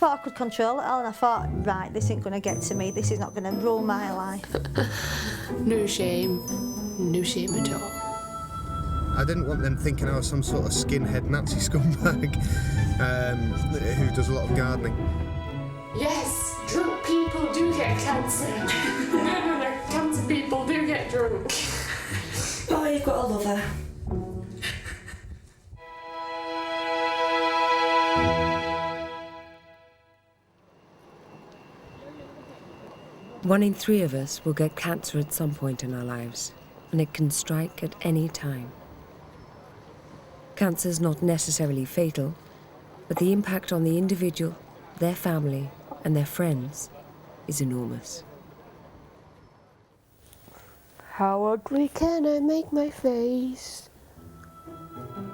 thought I could control it all, and I thought, right, this ain't going to get to me, this is not going to rule my life. No shame at all. I didn't want them thinking I was some sort of skinhead Nazi scumbag who does a lot of gardening. Yes, drunk people do get cancer. No, cancer people do get drunk. Oh, you've got a lover. One in 3 of us will get cancer at some point in our lives, and it can strike at any time. Cancer is not necessarily fatal, but the impact on the individual, their family, and their friends is enormous. How ugly can I make my face?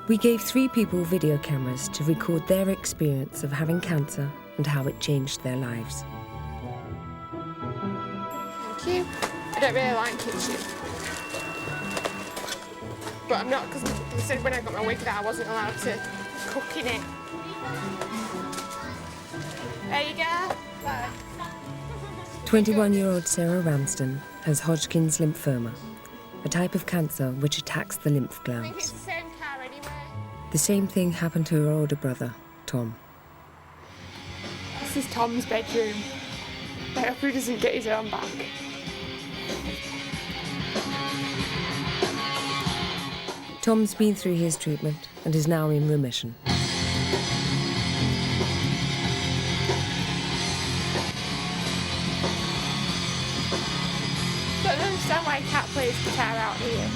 We gave 3 people video cameras to record their experience of having cancer and how it changed their lives. Thank you. I don't really like kitchen. But I'm not, because they said when I got my wig that I wasn't allowed to cook in it. There you go. Bye. 21-year-old Sarah Ramsden has Hodgkin's lymphoma, a type of cancer which attacks the lymph I think it's glands. the same car anyway. The same thing happened to her older brother, Tom. This is Tom's bedroom. I hope he doesn't get his own back. Tom's been through his treatment and is now in remission. I don't understand why I can't play his guitar out here.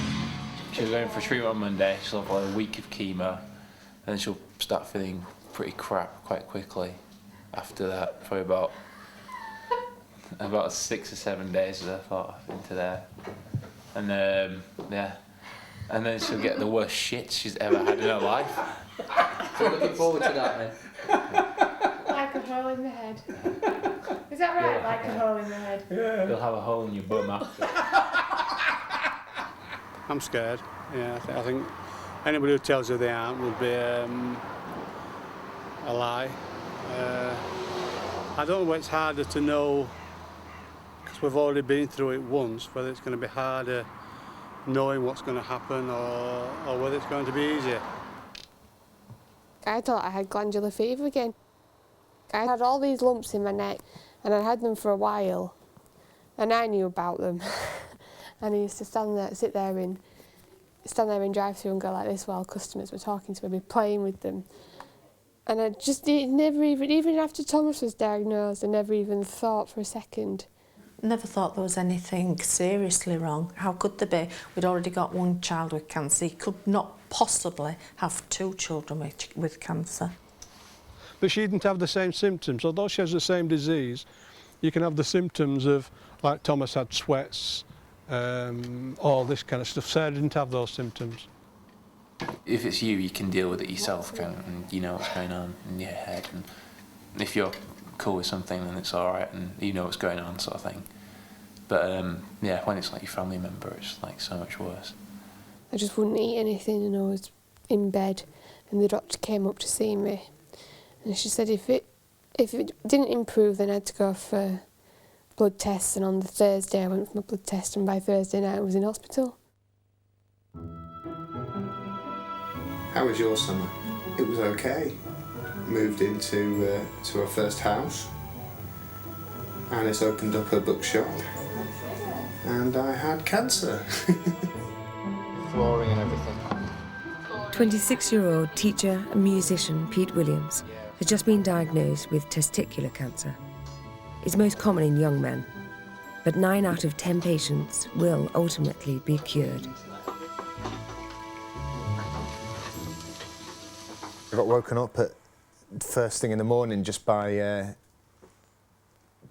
She's going for treatment on Monday. She'll have like a week of chemo, and then she'll start feeling pretty crap quite quickly. After that, probably about 6 or 7 days, as I thought, into there, and yeah, and then she'll get the worst shit she's ever had in her life. So looking forward to that, then. Like a hole in the head. Is that right? Yeah. Like a hole in the head. Yeah. You'll have a hole in your bum after. I'm scared. Yeah, I think anybody who tells you they aren't would be a lie. I don't know whether it's harder to know, because we've already been through it once, whether it's going to be harder knowing what's going to happen or whether it's going to be easier. I thought I had glandular fever again. I had all these lumps in my neck and I had them for a while and I knew about them. And I used to stand there in drive-through and go like this while customers were talking to me, playing with them. And I just never even after Thomas was diagnosed, I never even thought for a second. Never thought there was anything seriously wrong. How could there be? We'd already got one child with cancer. He could not possibly have 2 children with cancer. But she didn't have the same symptoms. Although she has the same disease, you can have the symptoms of, like Thomas had sweats, all this kind of stuff. Sarah didn't have those symptoms. If it's you can deal with it yourself, and you know what's going on in your head. And if you're cool with something, then it's all right, and you know what's going on, sort of thing. But yeah, when it's like your family member, it's like so much worse. I just wouldn't eat anything and I was in bed and the doctor came up to see me and she said if it didn't improve then I had to go for blood tests, and on the Thursday I went for my blood test and by Thursday night I was in hospital. How was your summer? It was okay. Moved into to our first house. Alice opened up her bookshop and I had cancer. Flooring and everything. 26-year-old teacher and musician Pete Williams has just been diagnosed with testicular cancer. It's most common in young men, but 9 out of 10 patients will ultimately be cured. I got woken up at first thing in the morning just by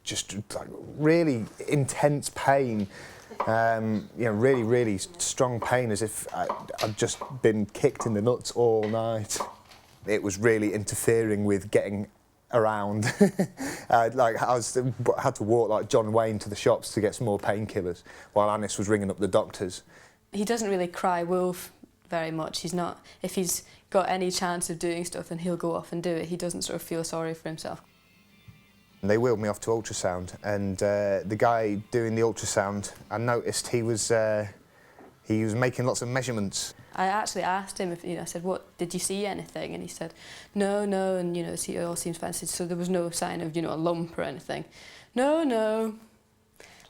just like really intense pain, you know, really strong pain, as if I'd just been kicked in the nuts all night. It was really interfering with getting around. Like I had to walk like John Wayne to the shops to get some more painkillers while Anis was ringing up the doctors. He doesn't really cry wolf very much. He's not, if he's got any chance of doing stuff and he'll go off and do it, he doesn't sort of feel sorry for himself. They wheeled me off to ultrasound, and the guy doing the ultrasound, I noticed he was making lots of measurements. I actually asked him if, I said, "What, did you see anything?" And he said, "No, no," and it all seems fine. So there was no sign of, a lump or anything. No, no.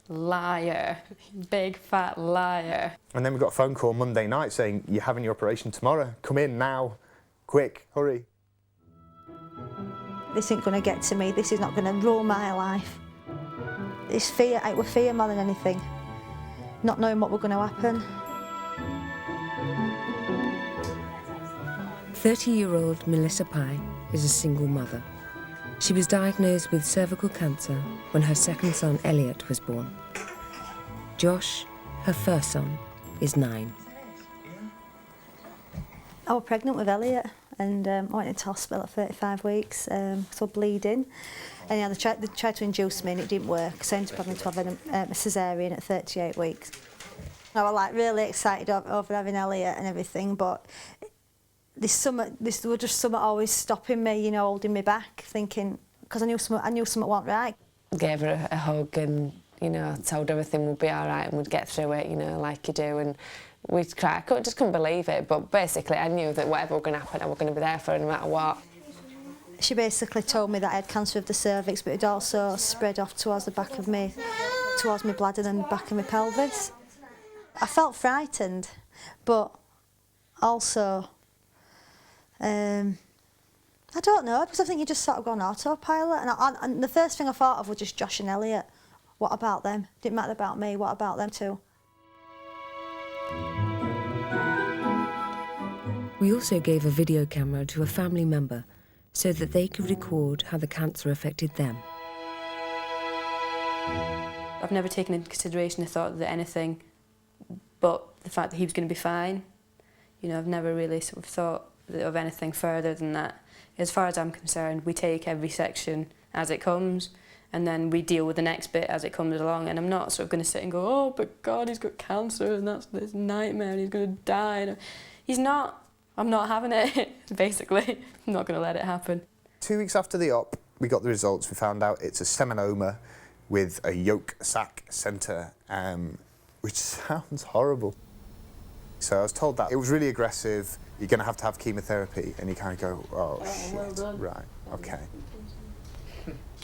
Liar. Big fat liar. And then we got a phone call Monday night saying, "You're having your operation tomorrow. Come in now. Quick, hurry." This ain't going to get to me. This is not going to rule my life. It's fear. It was fear more than anything. Not knowing what was going to happen. 30-year-old Melissa Pye is a single mother. She was diagnosed with cervical cancer when her second son, Elliot, was born. Josh, her first son, is 9. I was pregnant with Elliot, and I went into hospital at 35 weeks, so bleeding. And they tried to induce me and it didn't work, so I ended up having to have a caesarean at 38 weeks. I was really excited over having Elliot and everything, but there was just something always stopping me, holding me back, thinking, because I knew something wasn't right. Gave her a hug and, told her everything would be all right and we'd get through it, like you do. And we'd cry. I just couldn't believe it, but basically I knew that whatever was going to happen, I was going to be there for her no matter what. She basically told me that I had cancer of the cervix, but it also spread off towards the back of me, towards my bladder and the back of my pelvis. I felt frightened, but also, I don't know, because I think you just sort of go on autopilot. And the first thing I thought of was just Josh and Elliot. What about them? Didn't matter about me, what about them too? We also gave a video camera to a family member so that they could record how the cancer affected them. I've never taken into consideration the thought that anything but the fact that he was going to be fine. I've never really sort of thought of anything further than that. As far as I'm concerned, we take every section as it comes, and then we deal with the next bit as it comes along. And I'm not sort of going to sit and go, "Oh, but God, he's got cancer, and that's this nightmare, and he's going to die." And he's not. I'm not having it, basically. I'm not going to let it happen. 2 weeks after the op, we got the results. We found out it's a seminoma with a yolk sac centre, which sounds horrible. So I was told that it was really aggressive. You're going to have chemotherapy, and you kind of go, "Oh, shit, well done." Right, okay."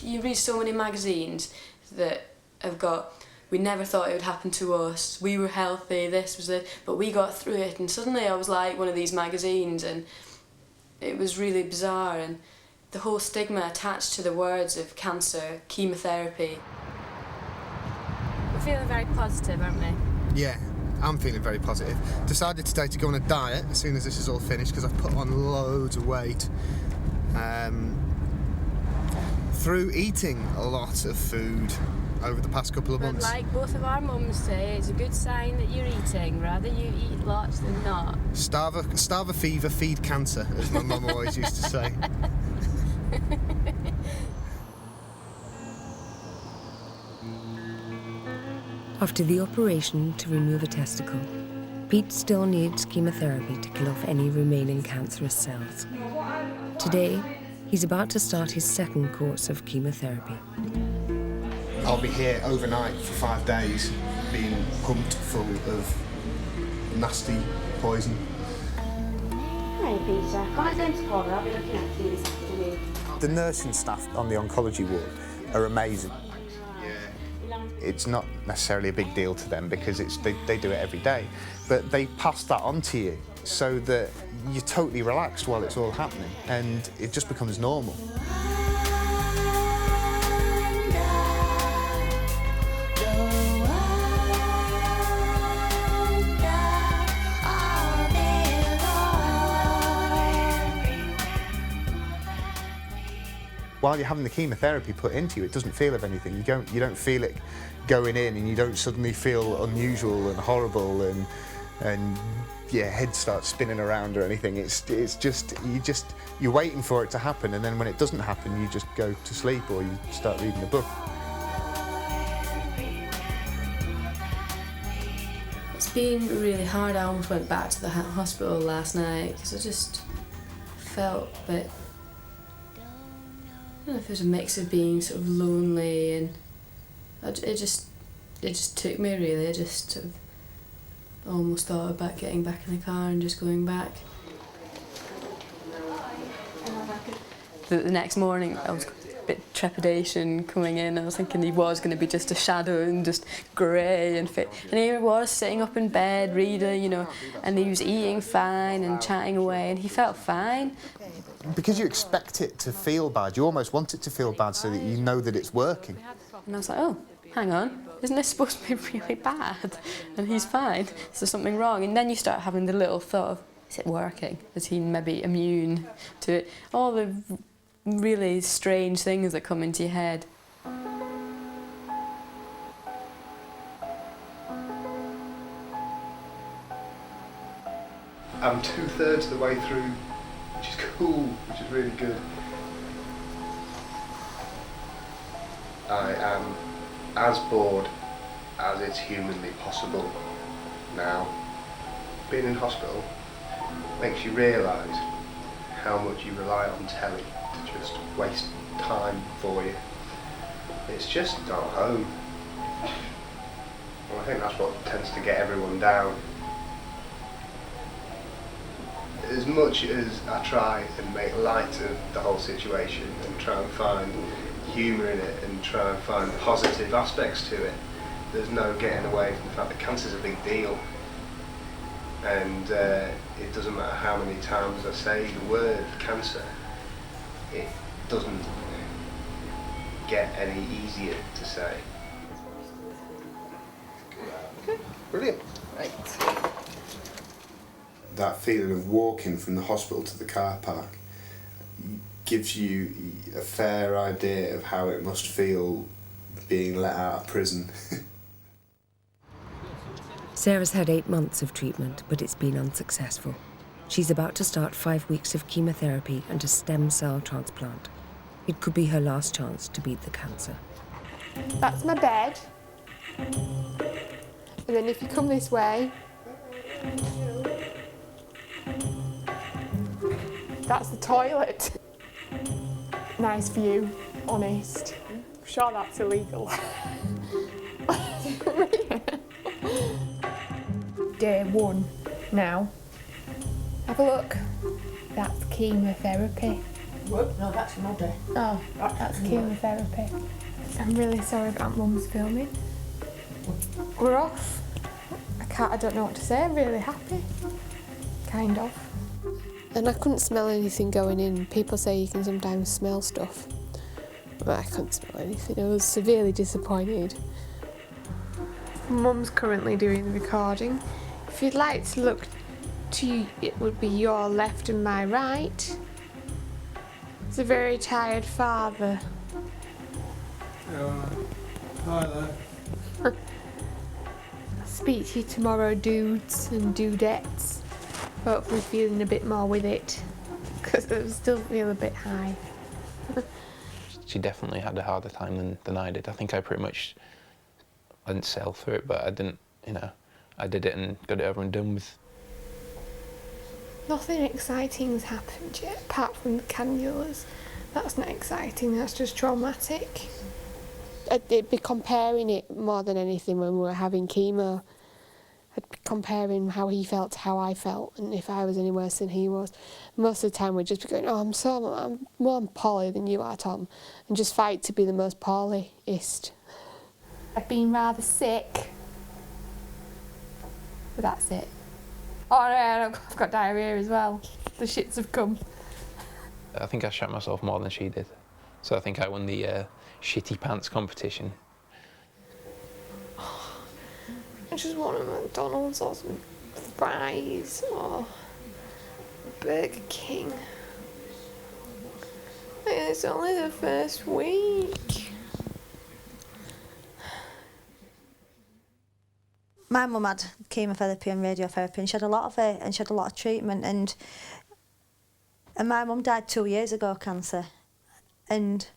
You read so many magazines that have got, "We never thought it would happen to us, we were healthy, this was it," but we got through it, and suddenly I was like one of these magazines, and it was really bizarre, and the whole stigma attached to the words of cancer, chemotherapy. We're feeling very positive, aren't we? Yeah, I'm feeling very positive. Decided today to go on a diet as soon as this is all finished because I've put on loads of weight. Through eating a lot of food over the past couple of But months. like both of our mums say, it's a good sign that you're eating. Rather you eat lots than not. Starve a fever, feed cancer, as my mum always used to say. After the operation to remove a testicle, Pete still needs chemotherapy to kill off any remaining cancerous cells. Today, he's about to start his second course of chemotherapy. I'll be here overnight for 5 days, being pumped full of nasty poison. Hi, Peter. Can I go into Paula? I'll be looking after you this afternoon. The nursing staff on the oncology ward are amazing. It's not necessarily a big deal to them because they do it every day, but they pass that on to you so that you're totally relaxed while it's all happening and it just becomes normal. While you're having the chemotherapy put into you, it doesn't feel of anything. You don't feel it going in, and you don't suddenly feel unusual and horrible, and your head starts spinning around or anything. It's just you're waiting for it to happen, and then when it doesn't happen, you just go to sleep or you start reading a book. It's been really hard. I almost went back to the hospital last night because I just felt a bit don't know if it was a mix of being sort of lonely and it just took me really. I just sort of almost thought about getting back in the car and just going back. The next morning I was a bit trepidation coming in. I was thinking he was going to be just a shadow and just grey and fit. And here he was sitting up in bed reading, you know, and he was eating fine and chatting away and he felt fine. Because you expect it to feel bad, you almost want it to feel bad so that you know that it's working. And I was like, oh, hang on, isn't this supposed to be really bad? And he's fine, is there something wrong? And then you start having the little thought of, is it working? Is he maybe immune to it? All the really strange things that come into your head. I'm 2/3 of the way through, which is cool, which is really good. I am as bored as it's humanly possible now. Being in hospital makes you realise how much you rely on telly to just waste time for you. It's just not home. Well, I think that's what tends to get everyone down. As much as I try and make light of the whole situation and try and find humour in it and try and find positive aspects to it, there's no getting away from the fact that cancer's a big deal. And it doesn't matter how many times I say the word cancer, it doesn't get any easier to say. Okay, brilliant. Right. That feeling of walking from the hospital to the car park gives you a fair idea of how it must feel being let out of prison. Sarah's had 8 months of treatment, but it's been unsuccessful. She's about to start 5 weeks of chemotherapy and a stem cell transplant. It could be her last chance to beat the cancer. That's my bed. And then if you come this way, that's the toilet. Nice view, honest. I'm sure that's illegal. Day 1 now. Have a look. That's chemotherapy. What? No, that's another. Oh, that's chemotherapy. I'm really sorry about Mum's filming. We're off. I don't know what to say. I'm really happy. Kind of. And I couldn't smell anything going in. People say you can sometimes smell stuff. But I couldn't smell anything. I was severely disappointed. Mum's currently doing the recording. If you'd like to look to you, it would be your left and my right. It's a very tired father. Hi there. Speak to you tomorrow, dudes and dudettes. Hopefully feeling a bit more with it, because I still feel a bit high. She definitely had a harder time than I did. I think I pretty much, I didn't sail through it, but I didn't, you know, I did it and got it over and done with. Nothing exciting's happened yet, apart from the cannulas. That's not exciting, that's just traumatic. I'd be comparing it more than anything when we were having chemo. I'd be comparing how he felt to how I felt, and if I was any worse than he was. Most of the time we'd just be going, oh, I'm more poorly than you are, Tom, and just fight to be the most poorlyest. I've been rather sick. But that's it. Oh no, I've got diarrhoea as well. The shits have come. I think I shot myself more than she did. So I think I won the shitty pants competition. I just want a McDonald's or some fries or Burger King. It's only the first week. My mum had chemotherapy and radiotherapy and she had a lot of it and she had a lot of treatment and my mum died 2 years ago of cancer and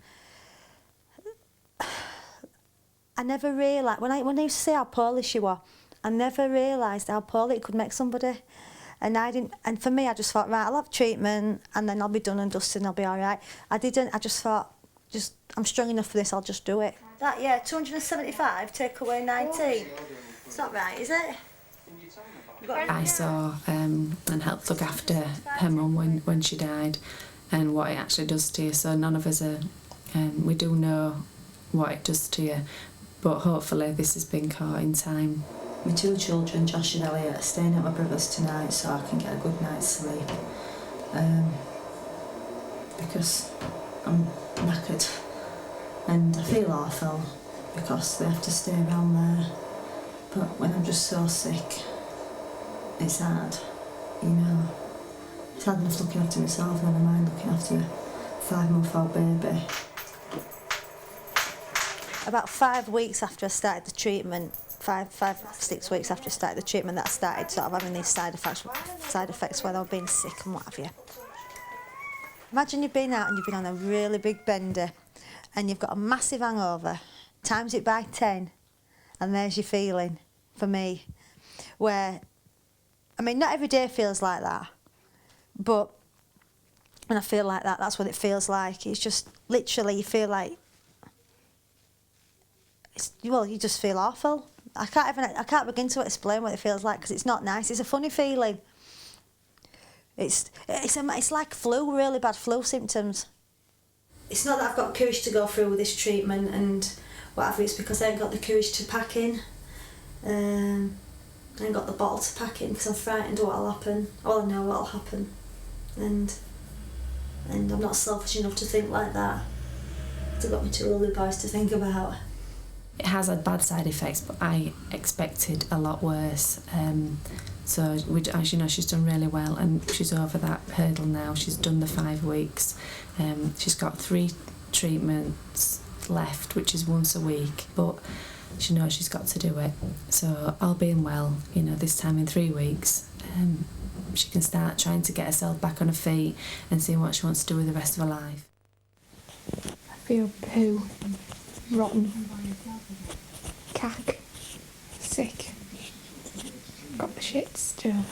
I never realised, when I used to say how poorly she was, I never realised how poorly it could make somebody. And for me I just thought, right, I'll have treatment and then I'll be done and dusted and I'll be alright. I didn't, I just thought I'm strong enough for this, I'll just do it. That, yeah, 275, take away 19. It's not right, is it? I saw and helped look after her mum when she died and what it actually does to you. So none of us are, we do know what it does to you, but hopefully this has been caught in time. My 2 children, Josh and Elliot, are staying at my brother's tonight so I can get a good night's sleep. Because I'm knackered and I feel awful because they have to stay around there. But when I'm just so sick, it's hard, you know. It's hard enough looking after myself, never mind looking after a 5-month-old baby. About 5 weeks after I started the treatment, 6 weeks after I started the treatment, that I started sort of having these side effects where I was being sick and what have you. Imagine you've been out and you've been on a really big bender and you've got a massive hangover, times it by 10, and there's your feeling, for me, where, I mean, not every day feels like that, but when I feel like that, that's what it feels like. It's just, literally, you feel like, you just feel awful. I can't begin to explain what it feels like because it's not nice. It's a funny feeling. It's like flu, really bad flu symptoms. It's not that I've got courage to go through with this treatment and whatever, it's because I ain't got the courage to pack in. I ain't got the bottle to pack in because I'm frightened of what'll happen. All I know what'll happen. And I'm not selfish enough to think like that. I've got my 2 older boys to think about. It has had bad side effects, but I expected a lot worse. So, as you know, she's done really well and she's over that hurdle now. She's done the 5 weeks. She's got 3 treatments left, which is once a week, but she knows she's got to do it. So, all being well, you know, this time in 3 weeks, she can start trying to get herself back on her feet and see what she wants to do with the rest of her life. I feel poo, rotten, cack, sick. Got the shits still.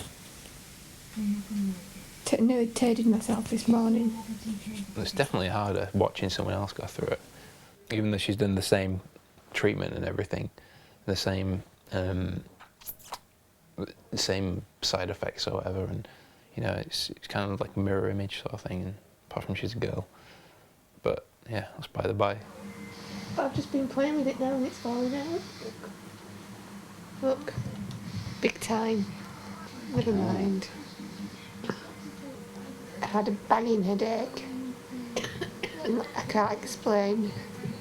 Nearly teared myself this morning. It's definitely harder watching someone else go through it, even though she's done the same treatment and everything, the same side effects or whatever, and you know, it's kind of like a mirror image sort of thing. And apart from she's a girl, but yeah, that's by the by. But I've just been playing with it now and it's falling out. Look, big time. Never mind. I had a banging headache. And I can't explain.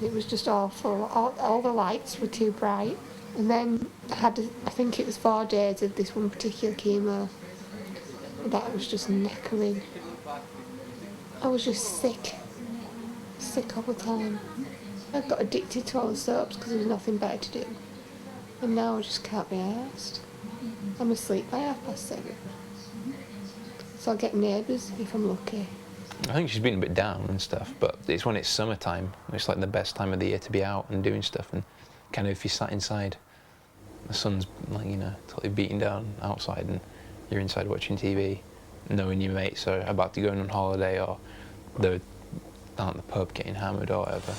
It was just awful. All the lights were too bright. And then I had, I think it was 4 days of this one particular chemo. That was just knackering. I was just sick. Sick all the time. I got addicted to all the soaps because there was nothing better to do. And now I just can't be arsed. I'm asleep by 7:30. So I'll get neighbours if I'm lucky. I think she's been a bit down and stuff, but it's when it's summertime. It's like the best time of the year to be out and doing stuff. And kind of if you sat inside, the sun's like, you know, totally beating down outside, and you're inside watching TV, knowing your mates are about to go on holiday or they're down at the pub getting hammered or whatever.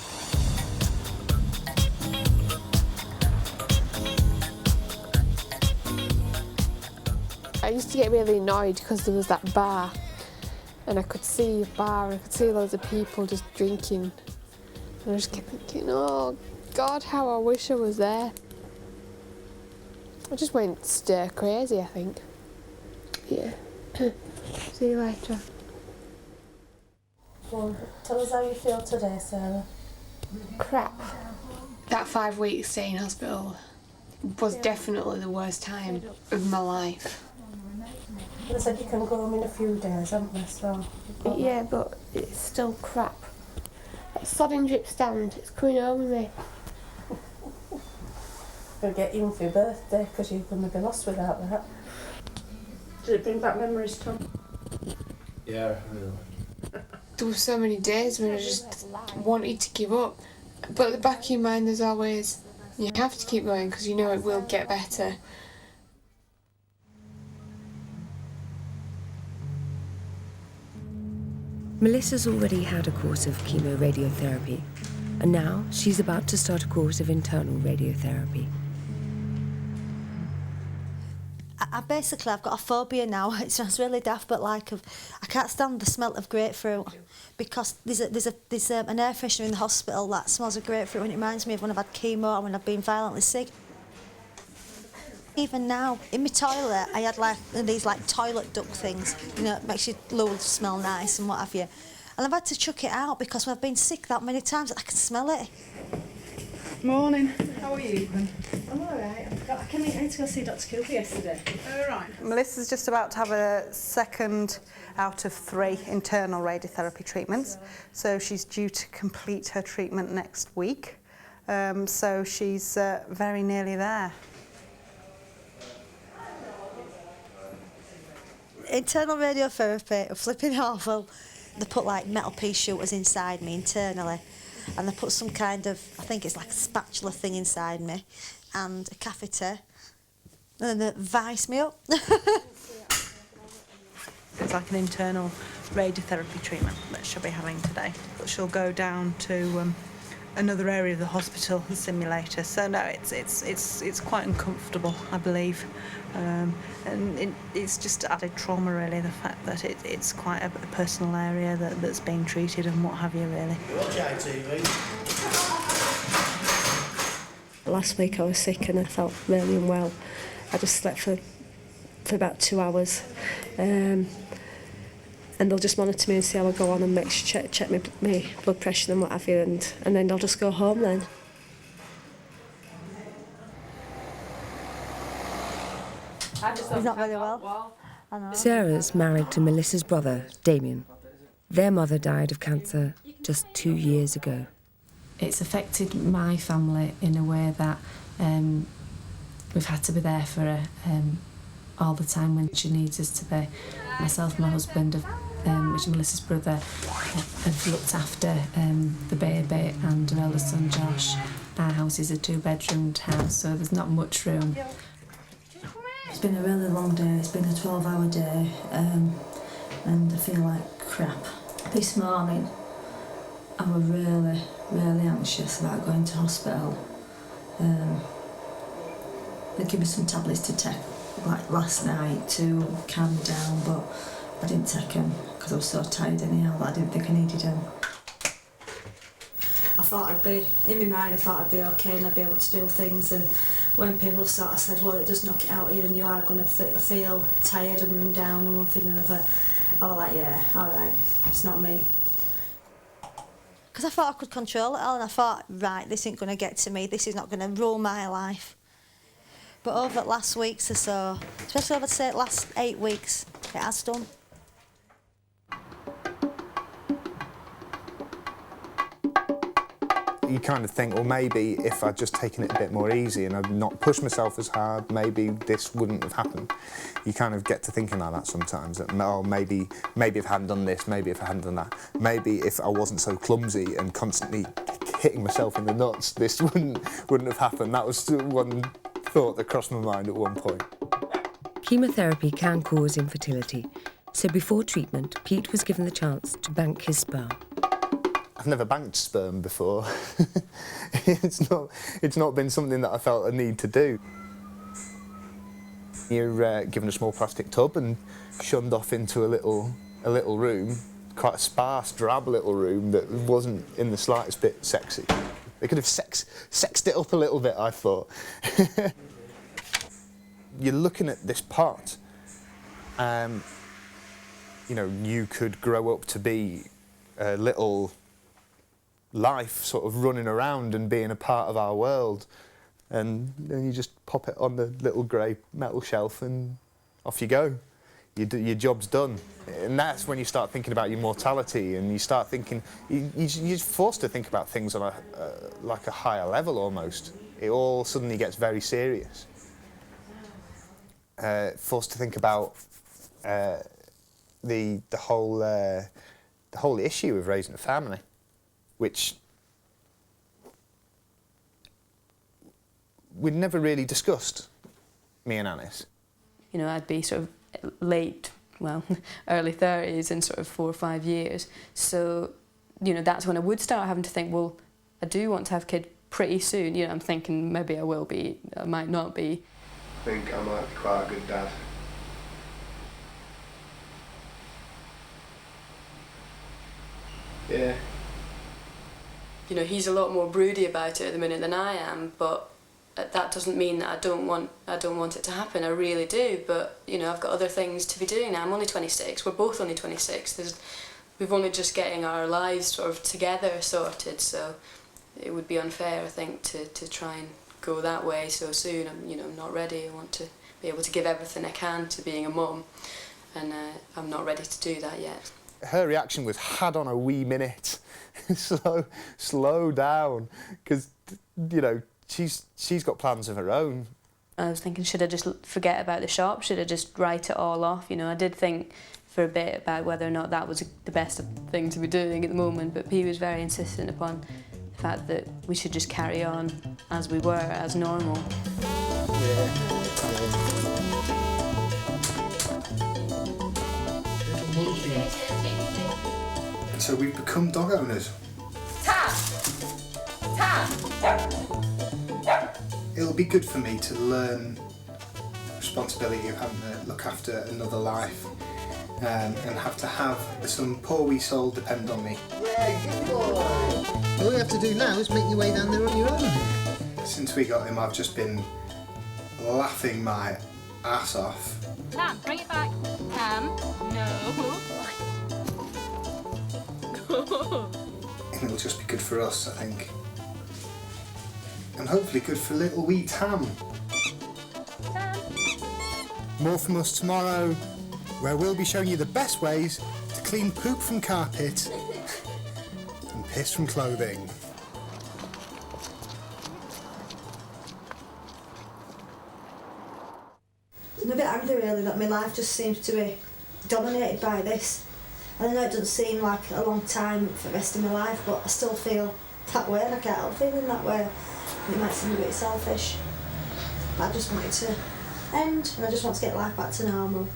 I used to get really annoyed because there was that bar and I could see a bar and I could see loads of people just drinking, and I just kept thinking, oh God, how I wish I was there. I just went stir crazy, I think. Yeah. See you later. Well, tell us how you feel today, Sarah. Crap. That 5 weeks stay in hospital was definitely the worst time of my life. They said you can go home in a few days, haven't they? So yeah, but it's still crap. That sodding drip stand, it's coming home with me. We'll get you for your birthday because you're going to be lost without that. Did it bring back memories, Tom? Yeah, really. There were so many days when I just wanted to give up. But at the back of your mind there's always, you have to keep going because you know it will get better. Melissa's already had a course of chemoradiotherapy, and now she's about to start a course of internal radiotherapy. I've got a phobia now. It sounds really daft, but I can't stand the smell of grapefruit because there's an air freshener in the hospital that smells of grapefruit and it reminds me of when I've had chemo and when I've been violently sick. Even now, in my toilet, I had these toilet duck things, it makes your load smell nice and what have you. And I've had to chuck it out because when I've been sick that many times, I can smell it. Morning. How are you? I'm all right. I need to go see Dr. Cooper yesterday. All right. Melissa's just about to have a second out of 3 internal radiotherapy treatments. So she's due to complete her treatment next week. So she's very nearly there. Internal radiotherapy, flipping awful. They put metal pea shooters inside me internally, and they put some kind of, I think it's like a spatula thing inside me, and a catheter, and then they vice me up. It's like an internal radiotherapy treatment that she'll be having today, but she'll go down to another area of the hospital, the simulator. So no, it's quite uncomfortable, I believe, and it's just added trauma really. The fact that it's quite a personal area that's being treated and what have you really. Last week I was sick and I felt really unwell. I just slept for about 2 hours. And they'll just monitor me and see how I go on and check my blood pressure and what have you, and then I'll just go home then. He's not very well. I know. Sarah's married to Melissa's brother, Damien. Their mother died of cancer just 2 years ago. It's affected my family in a way that we've had to be there for her all the time when she needs us to be. Myself and my husband, which is Melissa's brother, have looked after the baby and her eldest son Josh. Our house is a 2-bedroomed house, so there's not much room. It's been a really long day, it's been a 12-hour day, and I feel like crap. This morning, I was really, really anxious about going to hospital. They gave me some tablets to take, last night to calm me down, but I didn't take them because I was so tired anyhow that I didn't think I needed them. I thought in my mind I thought I'd be okay and I'd be able to do things, and when people sort of said, well, it does knock it out here and you are going to feel tired and run down and one thing and another, I was like, yeah, all right, it's not me. Because I thought I could control it all, and I thought, right, this ain't going to get to me, this is not going to rule my life. But over the last weeks or so, especially over, say, the last 8 weeks, it has done. You kind of think, well, maybe if I'd just taken it a bit more easy and I'd not pushed myself as hard, maybe this wouldn't have happened. You kind of get to thinking like that sometimes, that, oh, maybe if I hadn't done this, maybe if I hadn't done that, maybe if I wasn't so clumsy and constantly hitting myself in the nuts, this wouldn't have happened. That was one thought that crossed my mind at one point. Chemotherapy can cause infertility, so before treatment, Pete was given the chance to bank his sperm. I've never banked sperm before. It's not been something that I felt a need to do. You're given a small plastic tub and shunned off into a little room, quite a sparse, drab little room that wasn't in the slightest bit sexy. They could have sexed it up a little bit, I thought. You're looking at this pot. You could grow up to be a little life sort of running around and being a part of our world, and then you just pop it on the little grey metal shelf and off you go. Your job's done. And that's when you start thinking about your mortality, and you start thinking, you're forced to think about things on like a higher level almost. It all suddenly gets very serious. Forced to think about the whole issue of raising a family, which we'd never really discussed, me and Anis. I'd be sort of late well, early 30s in sort of 4 or 5 years. So, you know, that's when I would start having to think, well, I do want to have a kid pretty soon. You know, I'm thinking maybe I will be, I might not be. I think I might be quite a good dad. Yeah. You know, he's a lot more broody about it at the minute than I am, but that doesn't mean that I don't want it to happen. I really do, but you know, I've got other things to be doing now. I'm only 26. We're both only 26. We've only just getting our lives sort of together sorted, so it would be unfair, I think, to try and go that way so soon. I'm not ready. I want to be able to give everything I can to being a mum, and I'm not ready to do that yet. Her reaction was, had on a wee minute, slow down, because, you know, she's got plans of her own. I was thinking, should I just forget about the shop? Should I just write it all off? You know, I did think for a bit about whether or not that was the best thing to be doing at the moment, but he was very insistent upon the fact that we should just carry on as we were, as normal. So we've become dog owners. It'll be good for me to learn responsibility of having to look after another life and have to have some poor wee soul depend on me. Yeah, good boy. All you have to do now is make your way down there on your own. Since we got him, I've just been laughing my ass off. Cam, bring it back. Cam, no. And it'll just be good for us, I think. And hopefully good for little wee Tam. More from us tomorrow, where we'll be showing you the best ways to clean poop from carpet and piss from clothing. I'm a bit angry really that my life just seems to be dominated by this. And I know it doesn't seem like a long time for the rest of my life, but I still feel that way and I can't help feeling that way. And it might seem a bit selfish, but I just want it to end and I just want to get life back to normal.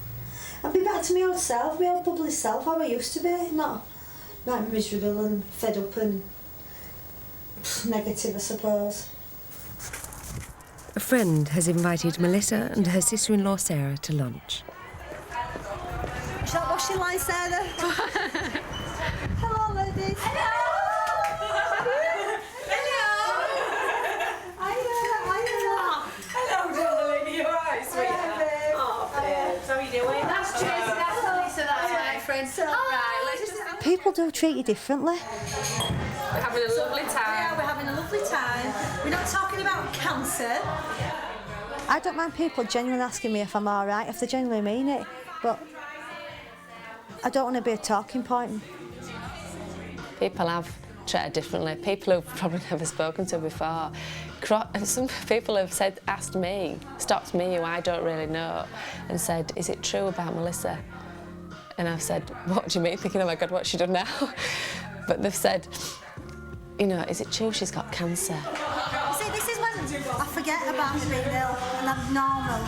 I'd be back to my old self, my old bubbly self, how I used to be, not like miserable and fed up and negative, I suppose. A friend has invited Melissa and her sister-in-law Sarah to lunch. Is that washing line, Sarah? Hello, ladies. Hello. Hello, darling. You're right, sweetheart. Oh, babe. How are you doing? That's Tracy, that's Melissa, that's my friend. Right, let's just... People do treat you differently. We're having a lovely time. Yeah, we're having a lovely time. We're not talking about cancer. I don't mind people genuinely asking me if I'm all right, if they genuinely mean it, but I don't want to be a talking point. People have treated differently. People who've probably never spoken to before. Some people have asked me, stopped me, who I don't really know, and said, "Is it true about Melissa?" And I've said, "What do you mean?" Thinking, "Oh my God, what's she done now?" But they've said, "You know, is it true she's got cancer?" You see, this is when I forget about being ill and I'm normal.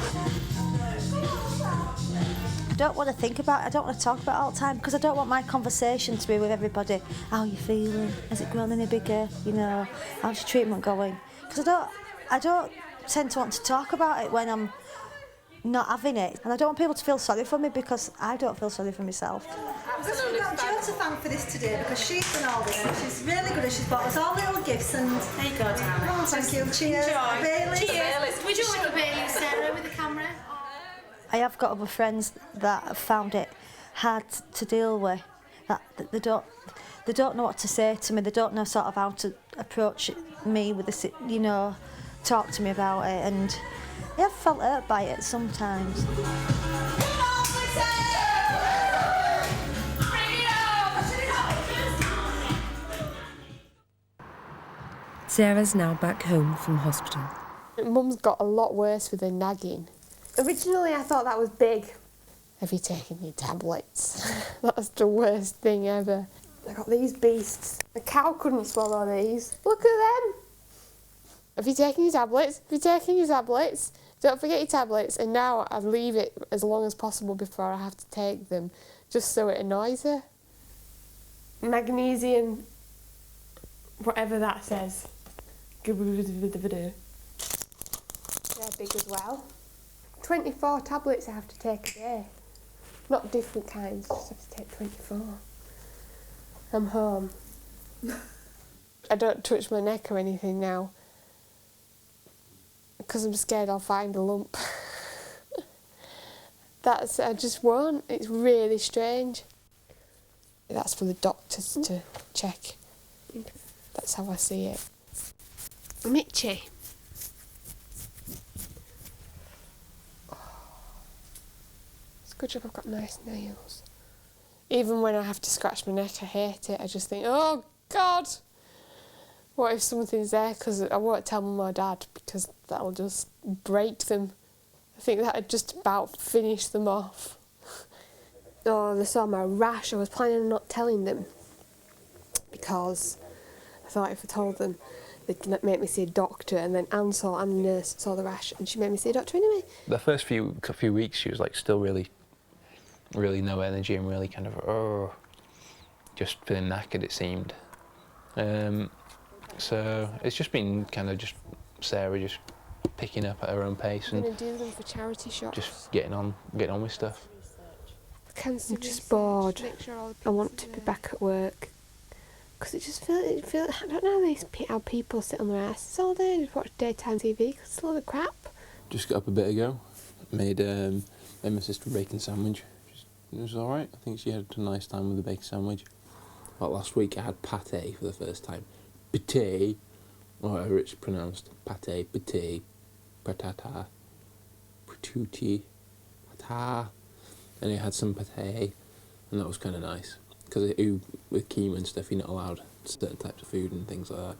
I don't want to think about it, I don't want to talk about it all the time because I don't want my conversation to be with everybody. How are you feeling? Has it grown any bigger? You know, how's your treatment going? Because I don't tend to want to talk about it when I'm not having it. And I don't want people to feel sorry for me because I don't feel sorry for myself. Absolutely. We've got Jo to thank for this today because she's done all this and she's really good and she's bought us all little gifts and... There you go, darling. Oh, thank you. Cheers. Enjoy. Baileys. Cheers. Would you want a Baileys, Sarah, with the camera? I have got other friends that have found it hard to deal with, that they don't know what to say to me, they don't know sort of how to approach me with this, you know, talk to me about it, and yeah, I've felt hurt by it sometimes. Sarah's now back home from hospital. Mum's got a lot worse with her nagging. Originally I thought that was big. Have you taken your tablets? That's the worst thing ever. I got these beasts. The cow couldn't swallow these. Look at them. Have you taken your tablets? Have you taken your tablets? don't forget your tablets, and now I leave it as long as possible before I have to take them, just so it annoys her. Magnesium, whatever that says. They're big as well. 24 tablets I have to take a day. Not different kinds, just have to take 24. I'm home. I don't touch my neck or anything now, because I'm scared I'll find a lump. I just won't. It's really strange. That's for the doctors to check. That's how I see it. I'm itchy. It's a good job I've got nice nails. Even when I have to scratch my neck, I hate it. I just think, oh God, what if something's there? Because I won't tell mum or dad, because that'll just break them. I think that'd just about finish them off. Oh, they saw my rash. I was planning on not telling them, because I thought if I told them, they'd make me see a doctor, and then Anne the nurse saw the rash, and she made me see a doctor anyway. The first few weeks, she was like still really no energy and really kind of just feeling knackered, it seemed. So it's just been kind of just Sarah just picking up at her own pace and I'm gonna do them for charity shops. just getting on with stuff. I'm just bored. I want to be back at work. Because it just feels, I don't know how people sit on their asses all day and just watch daytime TV, because it's a lot of crap. Just got up a bit ago, made my sister a bacon sandwich. It was alright. I think she had a nice time with the bacon sandwich. Like last week I had pate for the first time. Pate, or however it's pronounced. Pate, patata, patuti, pata. And I had some pate, and that was kind of nice. Because with chemo and stuff, you're not allowed certain types of food and things like that.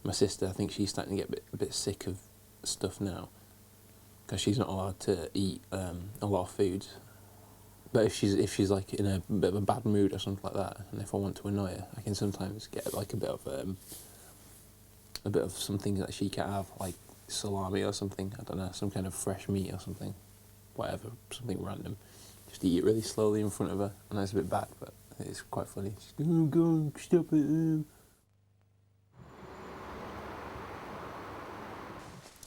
My sister, I think she's starting to get a bit sick of stuff now, because she's not allowed to eat a lot of foods. But if she's like in a bit of a bad mood or something like that, and if I want to annoy her, I can sometimes get like a bit of something that she can't have, like salami or something. I don't know, some kind of fresh meat or something, whatever, something random. Just eat it really slowly in front of her, and that's a bit bad, but it's quite funny. She's like, oh God, stop it.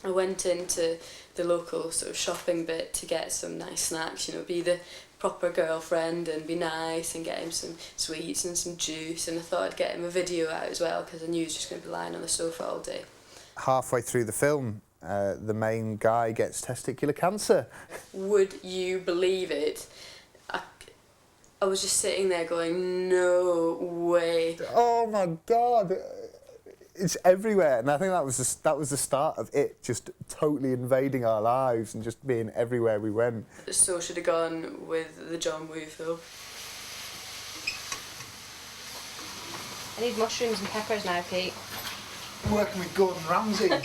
I went into the local sort of shopping bit to get some nice snacks, be the proper girlfriend and be nice and get him some sweets and some juice, and I thought I'd get him a video out as well, because I knew he was just going to be lying on the sofa all day. Halfway through the film, the main guy gets testicular cancer. Would you believe it? I was just sitting there going, no way. Oh my God, it's everywhere, and I think that was the start of it just totally invading our lives and just being everywhere we went. So should have gone with the John Woo film. I need mushrooms and peppers now, Pete. Working with Gordon Ramsay. No,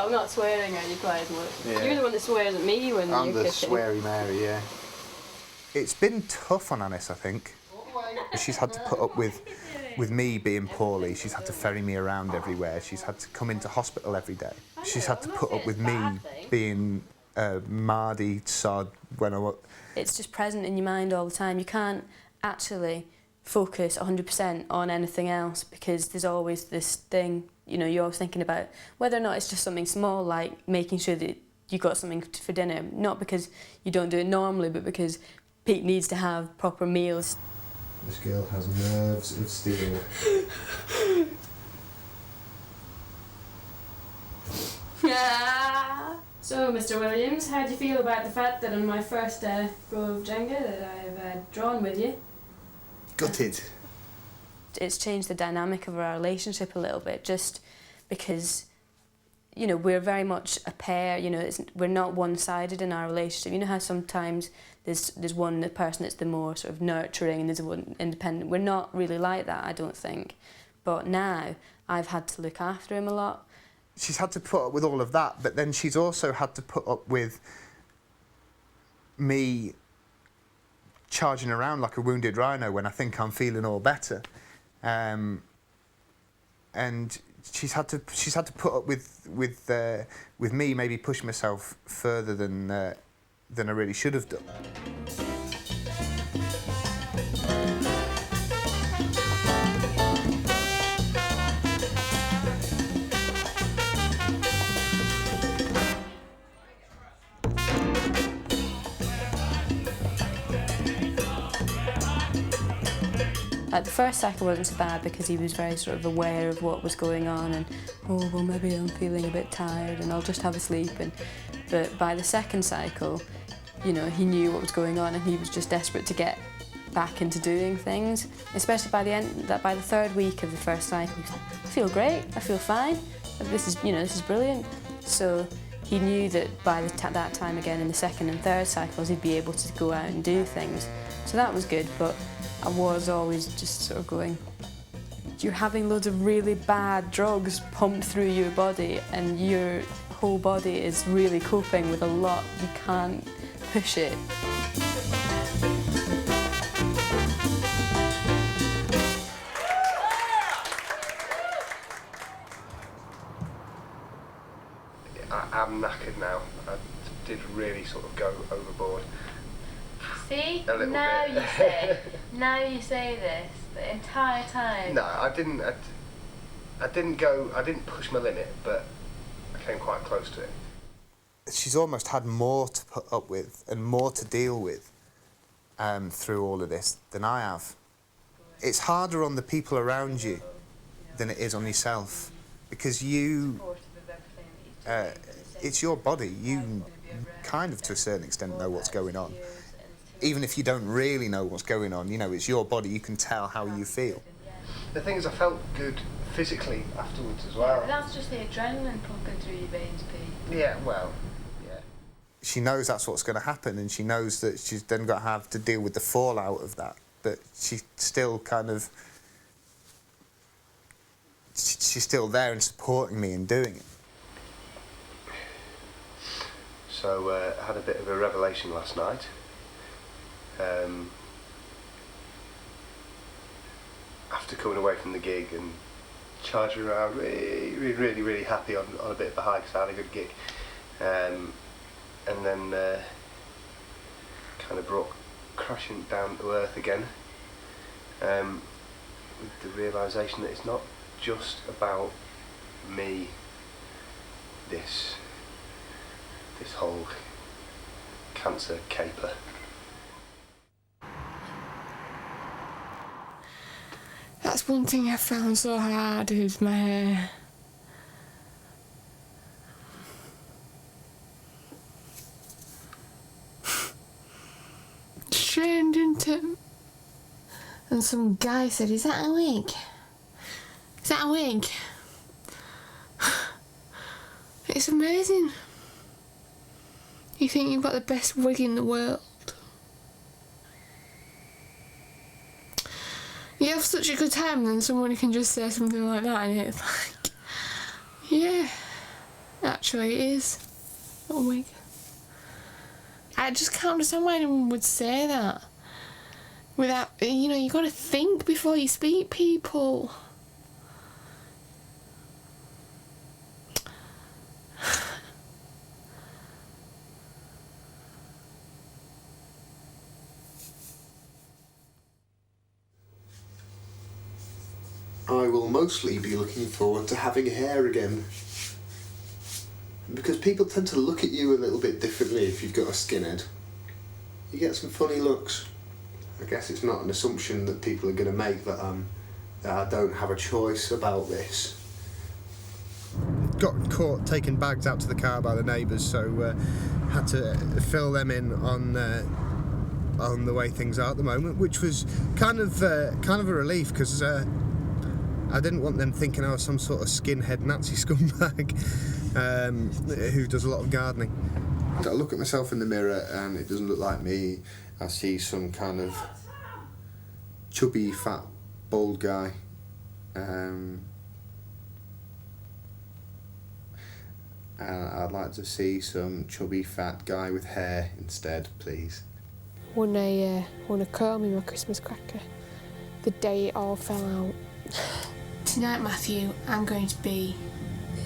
I'm not swearing at you guys much. Yeah. You're the one that swears at me when I'm you're the cooking. sweary Mary, yeah. It's been tough on Anis, I think. She's had to put up with me being poorly. She's had to ferry me around everywhere. She's had to come into hospital every day. She's had to put up with me being a mardy sod when I was... It's just present in your mind all the time. You can't actually focus 100% on anything else, because there's always this thing, you're always thinking about whether or not it's just something small, like making sure that you got something for dinner, not because you don't do it normally, but because Pete needs to have proper meals. This girl has nerves of steel. So, Mr. Williams, how do you feel about the fact that on my first go of Jenga that I've drawn with you? Gutted. It's changed the dynamic of our relationship a little bit, just because, we're very much a pair. We're not one-sided in our relationship. You know how sometimes there's one person that's the more sort of nurturing and there's one independent. We're not really like that, I don't think. But now I've had to look after him a lot. She's had to put up with all of that, but then she's also had to put up with me charging around like a wounded rhino when I think I'm feeling all better. And she's had to put up with me maybe pushing myself further than I really should have done. Like the first cycle wasn't so bad because he was very sort of aware of what was going on and, oh, well, maybe I'm feeling a bit tired and I'll just have a sleep. But by the second cycle, you know, he knew what was going on and he was just desperate to get back into doing things. Especially by the third week of the first cycle, he was like, I feel great, I feel fine. This is brilliant. So he knew that by that time again in the second and third cycles, he'd be able to go out and do things. So that was good, but I was always just sort of going, you're having loads of really bad drugs pumped through your body and your whole body is really coping with a lot. You can't push it. I'm knackered now. I did really sort of go overboard. See? A little now bit. You say. Now you say this the entire time. No, I didn't push my limit, but I came quite close to it. She's almost had more to put up with and more to deal with through all of this than I have. It's harder on the people around you than it is on yourself because it's your body. You kind of, to a certain extent, know what's going on. Even if you don't really know what's going on, you know, it's your body, you can tell how you feel. The thing is, I felt good physically afterwards as well. But that's just the adrenaline pumping through your veins, Pete. Yeah, well, yeah. She knows that's what's going to happen, and she knows that she's then got to have to deal with the fallout of that. But she's still kind of... She's still there and supporting me in doing it. So, I had a bit of a revelation last night. After coming away from the gig and charging around really happy on a bit of a high because I had a good gig, and then kind of brought crashing down to earth again with the realisation that it's not just about me, this whole cancer caper. That's one thing I found so hard is my hair. Strained into. And some guy said, "Is that a wig? Is that a wig?" It's amazing. You think you've got the best wig in the world. You have such a good time and then someone can just say something like that and it's like, yeah, actually it is a wig. I just can't understand why anyone would say that. Without, you know, you got to think before you speak, people. I will mostly be looking forward to having hair again. Because people tend to look at you a little bit differently if you've got a skinhead. You get some funny looks. I guess it's not an assumption that people are going to make that I don't have a choice about this. Got caught taking bags out to the car by the neighbours, so had to fill them in on the way things are at the moment, which was kind of a relief because I didn't want them thinking I was some sort of skinhead Nazi scumbag who does a lot of gardening. I look at myself in the mirror and it doesn't look like me. I see some kind of chubby, fat, bald guy. And I'd like to see some chubby, fat guy with hair instead, please. Won a comb in my Christmas cracker the day it all fell out. Tonight, Matthew, I'm going to be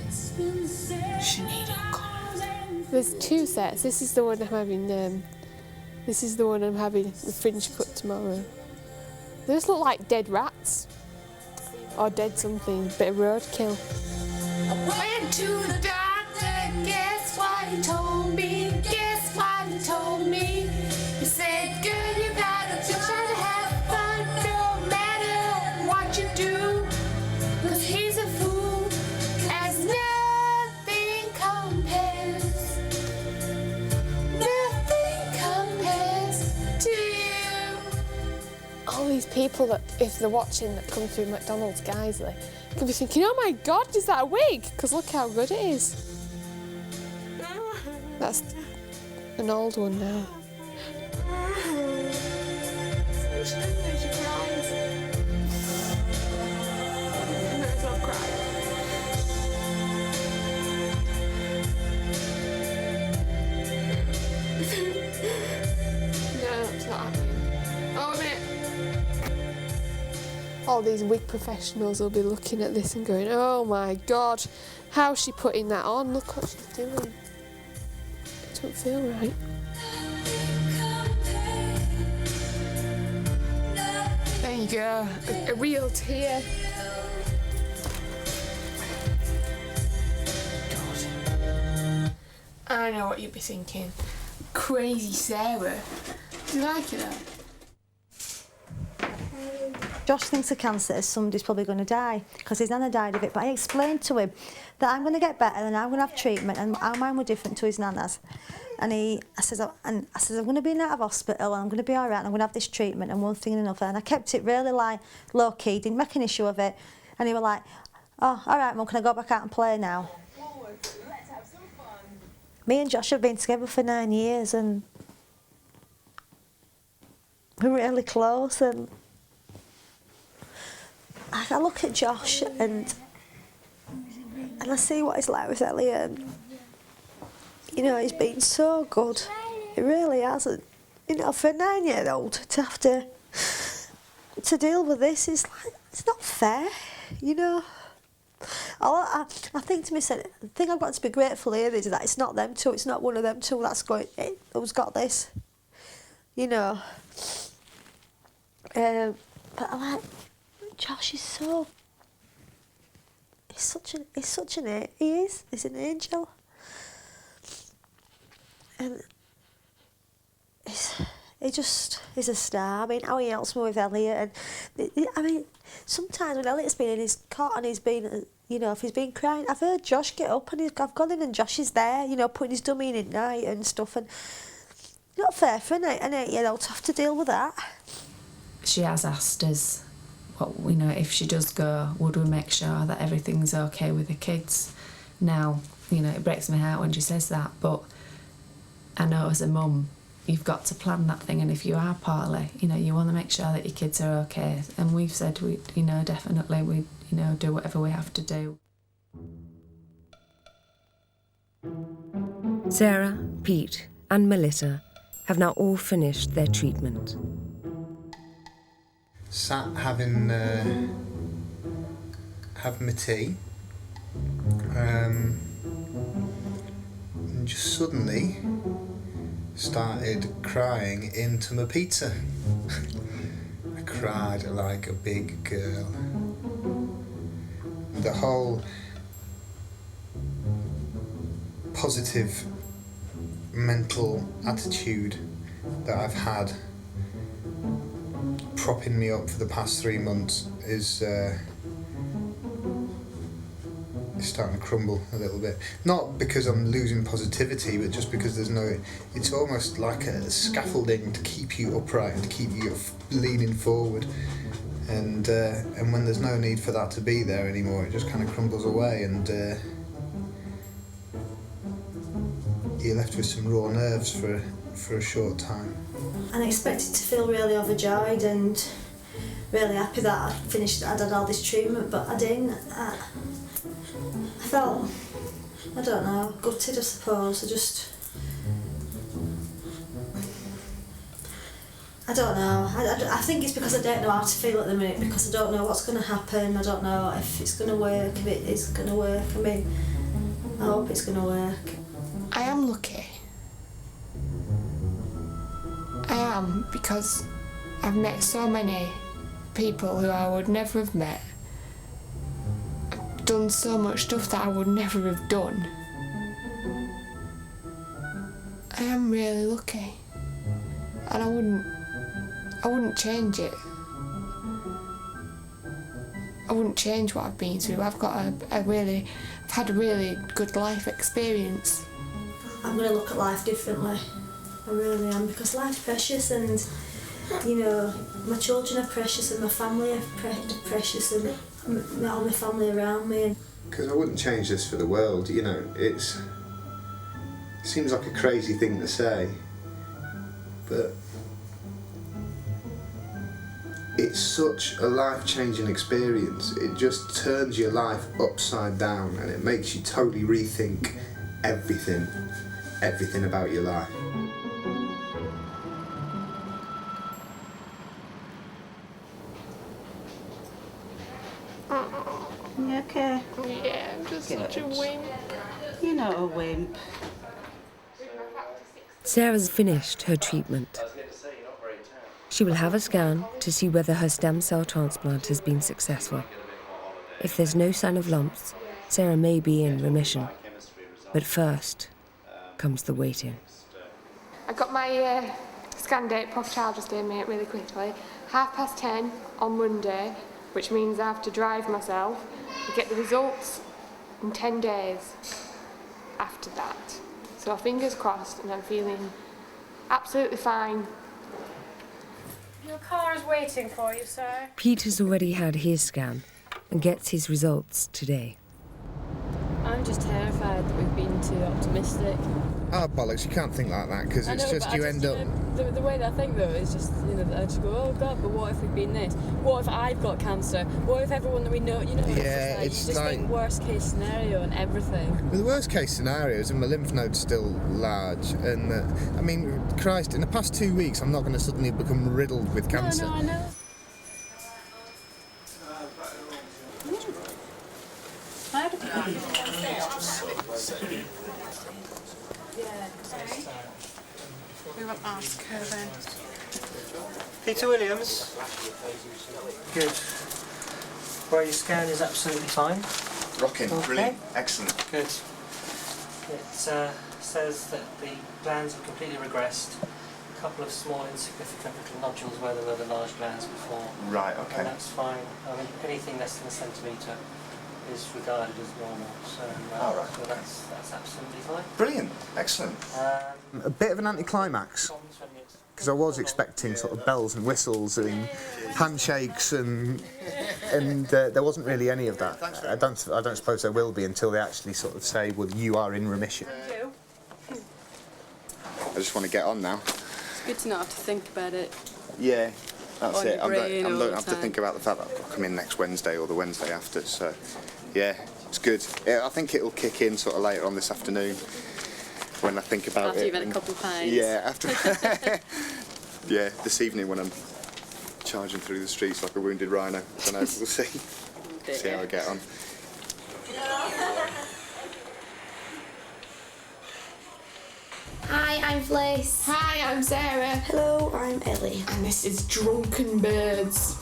Sinead O'Connor. There's 2 sets. This is the one I'm having. This is the one I'm having the fringe cut tomorrow. They just look like dead rats or dead something. Bit of roadkill. I went to the doctor. Guess what he told me? Guess what he told me? He said, "Girl, you gotta try to have fun, no matter what you do." 'Cause he's a fool, as nothing compares. Nothing compares to you. All these people that, if they're watching, that come through McDonald's Guiseley, could be thinking, "Oh my God, is that a wig? Because look how good it is." That's an old one now. All these wig professionals will be looking at this and going, "Oh my God, how's she putting that on? Look what she's doing. It don't feel right." There you go, a real tear. God. I know what you'd be thinking. Crazy Sarah. Do you like it though? Josh thinks of cancer as somebody's probably going to die because his nana died of it, but I explained to him that I'm going to get better and I'm going to have treatment, and how mine were different to his nana's. And I says, I'm going to be in and out of hospital and I'm going to be all right and I'm going to have this treatment and one thing and another. And I kept it really like low-key, didn't make an issue of it. And he was like, "Oh, all right, Mum, can I go back out and play now?" Me and Josh have been together for 9 years and we're really close, and I look at Josh and I see what he's like with Elliot, and you know, he's been so good. He really has. And, you know, for a 9-year-old to have to deal with this is like, it's not fair, you know. I think to myself, the thing I've got to be grateful here is that it's not them two, it's not one of them two that's going, who's got this, you know. But I like, Josh is so, he's an angel. And he's a star. I mean, how he helps me with Elliot, and I mean, sometimes when Elliot's been in his cot and he's been, you know, if he's been crying, I've heard Josh get up and I've gone in and Josh is there, you know, putting his dummy in at night and stuff, and not fair for an 8-year-old to have to deal with that. She has asked us, what, you know, if she does go, would we make sure that everything's okay with the kids? Now, you know, it breaks my heart when she says that, but I know as a mum, you've got to plan that thing, and if you are poorly, you know, you want to make sure that your kids are okay. And we've said, we, you know, definitely we, you know, do whatever we have to do. Sarah, Pete and Melissa have now all finished their treatment. Sat having my tea, and just suddenly started crying into my pizza. I cried like a big girl. The whole positive mental attitude that I've had propping me up for the past 3 months is starting to crumble a little bit. Not because I'm losing positivity, but just because there's no, it's almost like a scaffolding to keep you upright and to keep you leaning forward. And when there's no need for that to be there anymore, it just kind of crumbles away, and you're left with some raw nerves for a short time. And I expected to feel really overjoyed and really happy that I'd had all this treatment, but I didn't. I felt, I don't know, gutted, I suppose. I don't know. I think it's because I don't know how to feel at the minute, because I don't know what's going to happen. I don't know if it's going to work, if it is going to work. I mean, I hope it's going to work. I am lucky. I am, because I've met so many people who I would never have met. I've done so much stuff that I would never have done. I am really lucky. And I wouldn't change it. I wouldn't change what I've been through. I've had a really good life experience. I'm going to look at life differently. I really am, because life's precious, and you know, my children are precious and my family are precious, and all my family around me. Because I wouldn't change this for the world, you know. It seems like a crazy thing to say, but it's such a life-changing experience. It just turns your life upside down, and it makes you totally rethink everything about your life. You okay? Yeah, I'm just such a wimp. You're not a wimp. Sarah's finished her treatment. She will have a scan to see whether her stem cell transplant has been successful. If there's no sign of lumps, Sarah may be in remission. But first comes the waiting. I got my scan date, Prof Child just gave me it really quickly. 10:30 on Monday, which means I have to drive myself. I get the results in 10 days after that. So fingers crossed, and I'm feeling absolutely fine. Your car is waiting for you, sir. Pete has already had his scan and gets his results today. I'm just terrified that we've been too optimistic. Oh, bollocks, you can't think like that, because it's just you end up... The way that I think, though, is just, you know, I just go, oh, God, but what if we've been this? What if I've got cancer? What if everyone that we know, you know, Yeah, it's just think worst case scenario and everything. Well, the worst case scenario is that my lymph node's still large, and, I mean, Christ, in the past 2 weeks, I'm not going to suddenly become riddled with cancer. No, I know. We won't ask her then. Peter Williams. Good. Well, your scan is absolutely fine. Rocking, Okay. brilliant, excellent. Good. It says that the glands have completely regressed. A couple of small insignificant little nodules where there were the large glands before. Right, okay. And that's fine. I mean, anything less than a centimetre is regarded as normal, so, so that's absolutely fine. Brilliant, excellent. A bit of an anticlimax, because I was expecting sort of bells and whistles and handshakes, and there wasn't really any of that. I don't suppose there will be until they actually sort of say, well, you are in remission. I just want to get on now. It's good to not have to think about it. Yeah, that's it. I don't have to time. think about the fact that I've got to come in next Wednesday or the Wednesday after, so yeah, it's good. Yeah, I think it'll kick in sort of later on this afternoon when I think about after it. You've had a couple of pints. Yeah, after. Yeah, this evening when I'm charging through the streets like a wounded rhino. I don't know, we'll see. See how I get on. Hi, I'm Fliss. Hi, I'm Sarah. Hello, I'm Ellie. And this is Drunken Birds.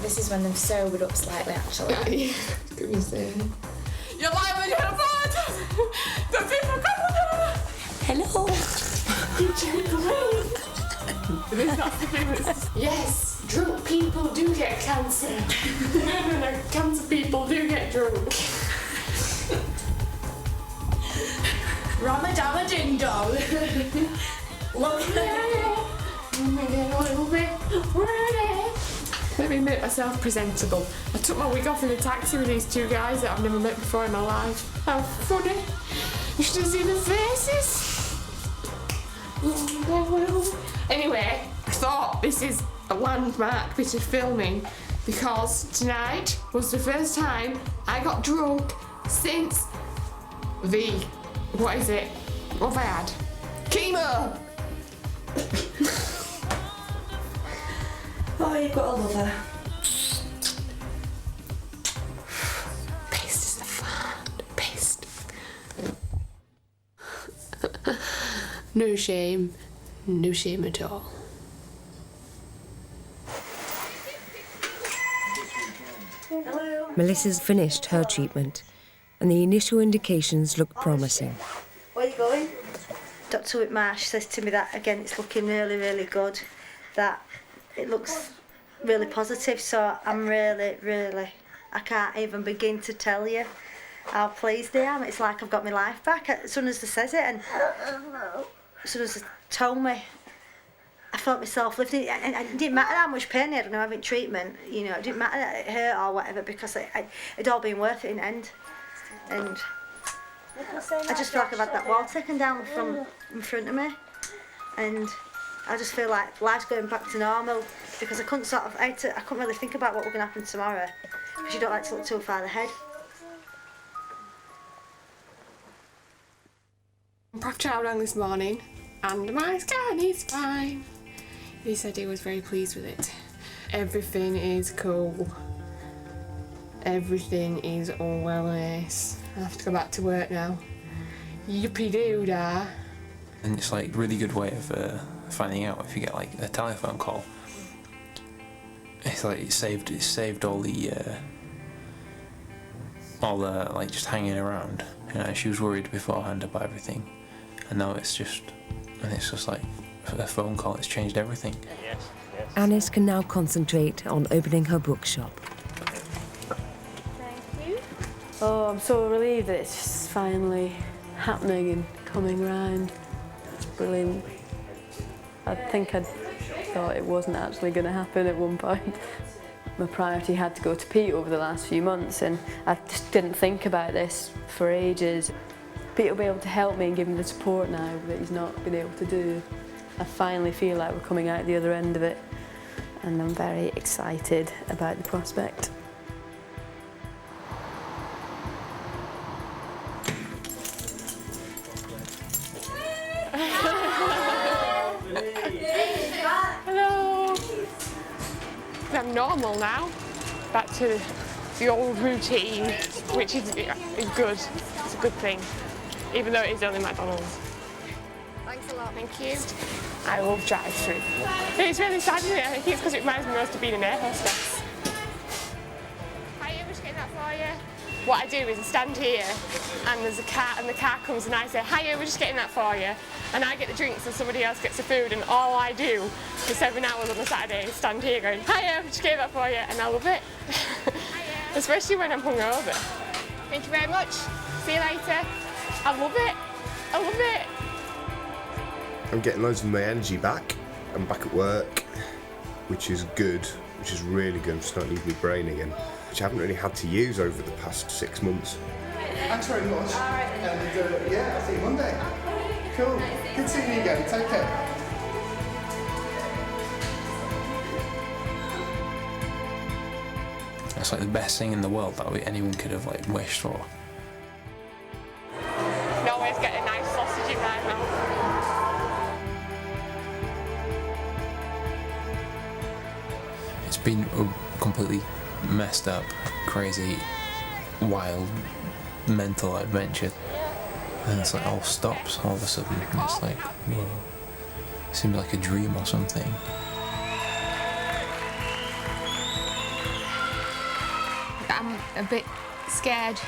This is when they've sobered up slightly, actually. Give me a second. You're live on your pod! The people come! Hello. You drink away. Yes, drunk people do get cancer. No, cancer people do get drunk. Ramadama ding dong. Look at a little bit ready. Let me make myself presentable. I took my wig off in a taxi with these two guys that I've never met before in my life. How funny. You should have seen the faces. Anyway, I thought this is a landmark bit of filming because tonight was the first time I got drunk since what is it? What have I had? Chemo! Oh, you've got a lover. Paste is the fun. Paste. No shame at all. Hello. Melissa's finished her treatment, and the initial indications look promising. Where are you going? Dr. Whitmarsh says to me that, again, it's looking really, really good, that it looks really positive, so I'm really, really, I can't even begin to tell you how pleased I am. It's like I've got my life back as soon as they says it, and as soon as they told me, I felt myself lifting, and it didn't matter how much pain I had when I was having treatment, you know, it didn't matter that it hurt or whatever, because it'd all been worth it in the end. And I just feel like I've had that wall taken down from in front of me, and I just feel like life's going back to normal, because I couldn't really think about what was going to happen tomorrow, because you don't like to look too far ahead. Prof Chow rang this morning, and my scan is fine. He said he was very pleased with it. Everything is cool. Everything is all well nice. I have to go back to work now. Yippee-doo-dah. And it's like a really good way of finding out if you get like a telephone call. It's like it saved all the like just hanging around. You know, she was worried beforehand about everything, and now it's just like a phone call. It's changed everything. Yes. Annis can now concentrate on opening her bookshop. Thank you. Oh, I'm so relieved that it's finally happening and coming round. It's brilliant. I think I thought it wasn't actually going to happen at one point. My priority had to go to Pete over the last few months, and I just didn't think about this for ages. Pete will be able to help me and give me the support now that he's not been able to do. I finally feel like we're coming out the other end of it, and I'm very excited about the prospect. Hello. I'm normal now. Back to the old routine, which is good. It's a good thing, even though it is only McDonald's. Thanks a lot. Thank you. I love drive-through. It's really sad, isn't it? I think it's because it reminds me most of being an air hostess. Hi, I'm just getting that for you. What I do is I stand here, and there's a car, and the car comes, and I say, "Hiya, we're just getting that for you." And I get the drinks, and somebody else gets the food, and all I do for 7 hours on a Saturday is stand here going, "Hiya, we're just getting that for you," and I love it. Especially when I'm hungover. Thank you very much. See you later. I love it. I love it. I'm getting loads of my energy back. I'm back at work, which is good, which is really good. I'm starting to use my brain again, which I haven't really had to use over the past 6 months. Thanks very much. And yeah, I'll see you Monday. Cool. Good seeing you again. Take care. It's like the best thing in the world that anyone could have like wished for. You always get a nice sausage in my mouth. It's been a completely messed up, crazy, wild, mental adventure. And it's like all stops all of a sudden. And it's like, whoa. It seems like a dream or something. I'm a bit scared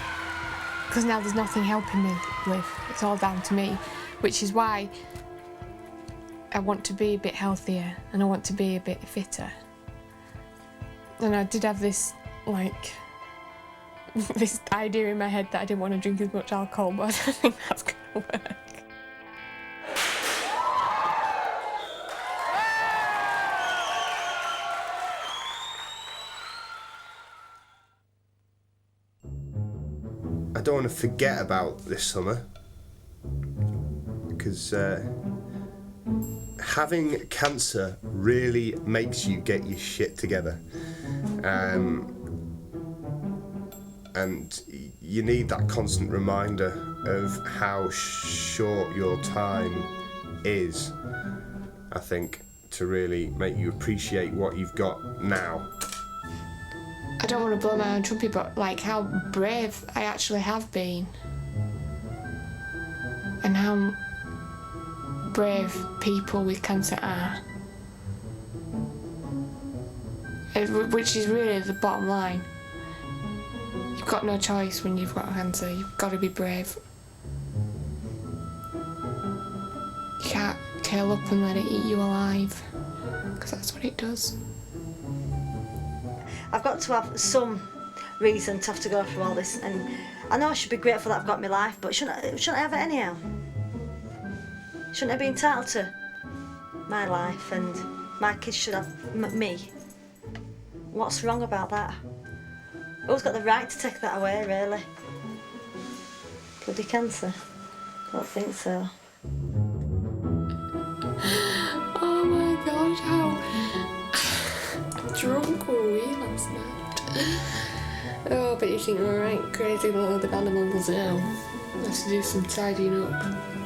because now there's nothing helping me live. It's all down to me, which is why I want to be a bit healthier and I want to be a bit fitter. And I did have this, like, this idea in my head that I didn't want to drink as much alcohol, but I don't think that's going to work. I don't want to forget about this summer, because having cancer really makes you get your shit together. And you need that constant reminder of how short your time is, I think, to really make you appreciate what you've got now? I don't want to blow my own trumpet, but like how brave I actually have been. And how brave people with cancer are. Which is really the bottom line. You've got no choice when you've got cancer, you've got to be brave. You can't curl up and let it eat you alive, because that's what it does. I've got to have some reason to have to go through all this, and I know I should be grateful that I've got my life, but shouldn't I have it anyhow? Shouldn't I be entitled to my life, and my kids should have me? What's wrong about that? Who's got the right to take that away, really? Bloody cancer? I don't think so. Oh my gosh, how drunk were we last night? Oh, but you think we're right crazy little the animals now. Let's do some tidying up.